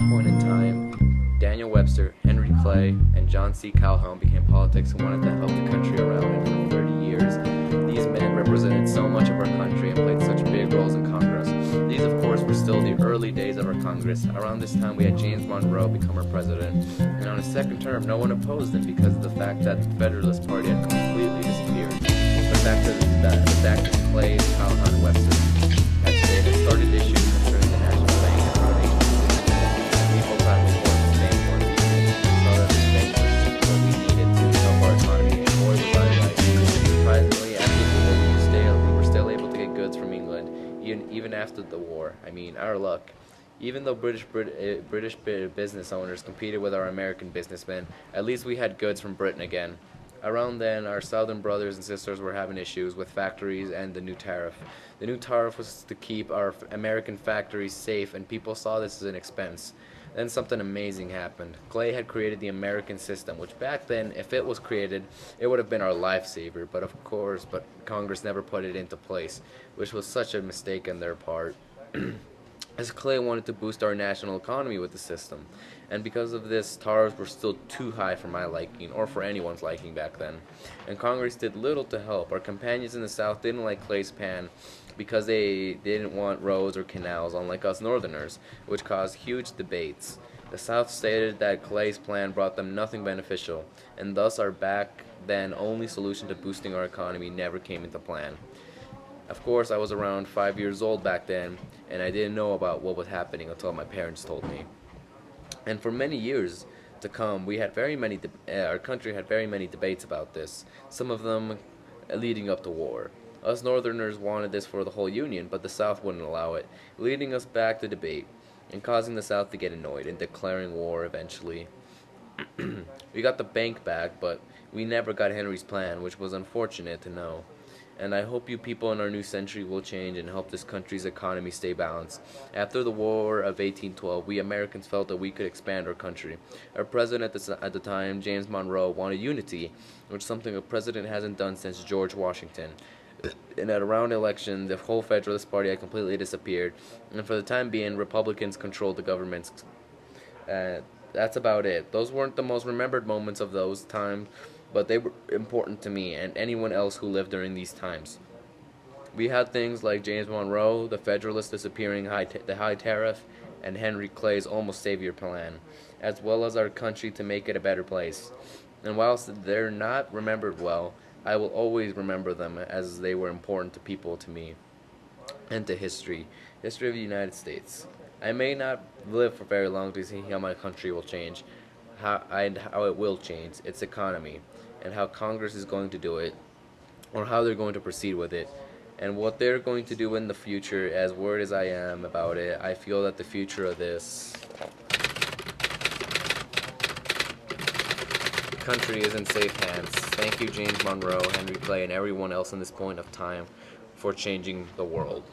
point in time, Daniel Webster, Henry Clay, and John C. Calhoun became politics and wanted to help the country around. And for 30 years, these men represented so much of our country and played such big roles in Congress. These, of course, were still the early days of our Congress. Around this time, we had James Monroe become our president, and on his second term, no one opposed him because of the fact that the Federalist Party had completely disappeared. But back to Clay, Calhoun, and Webster. As they started issues concerning the National Bank and foundation system, people thought we wanted to bank more people, saw that this bank was what we needed to help our economy, and boy was I right. Surprisingly, after the war, we were still able to get goods from England, even after the war. I mean, our luck. Even though British business owners competed with our American businessmen, at least we had goods from Britain again. Around then, our southern brothers and sisters were having issues with factories and the new tariff. The new tariff was to keep our American factories safe, and people saw this as an expense. Then something amazing happened. Clay had created the American system, which back then, if it was created, it would have been our lifesaver. But Congress never put it into place, which was such a mistake on their part. As Clay wanted to boost our national economy with the system, and because of this, tariffs were still too high for my liking, or for anyone's liking back then, and Congress did little to help. Our companions in the South didn't like Clay's plan because they didn't want roads or canals, unlike us Northerners, which caused huge debates. The South stated that Clay's plan brought them nothing beneficial, and thus our back then only solution to boosting our economy never came into plan. Of course, I was around 5 years old back then, and I didn't know about what was happening until my parents told me. And for many years to come, our country had very many debates about this, some of them leading up to war. Us Northerners wanted this for the whole Union, but the South wouldn't allow it, leading us back to debate, and causing the South to get annoyed and declaring war eventually. We got the bank back, but we never got Henry's plan, which was unfortunate to know. And I hope you people in our new century will change and help this country's economy stay balanced. After the War of 1812, we Americans felt that we could expand our country. Our president at the time, James Monroe, wanted unity, which is something a president hasn't done since George Washington. And at around election, the whole Federalist Party had completely disappeared, and for the time being, Republicans controlled the government. That's about it. Those weren't the most remembered moments of those times, but they were important to me and anyone else who lived during these times. We had things like James Monroe, the Federalists disappearing the high tariff, and Henry Clay's almost savior plan, as well as our country to make it a better place. And whilst they're not remembered well, I will always remember them as they were important to me, and to history of the United States. I may not live for very long to see how my country will change, how it will change, its economy, and how Congress is going to do it, or how they're going to proceed with it, and what they're going to do in the future. As worried as I am about it, I feel that the future of this country is in safe hands. Thank you, James Monroe, Henry Clay, and everyone else in this point of time for changing the world.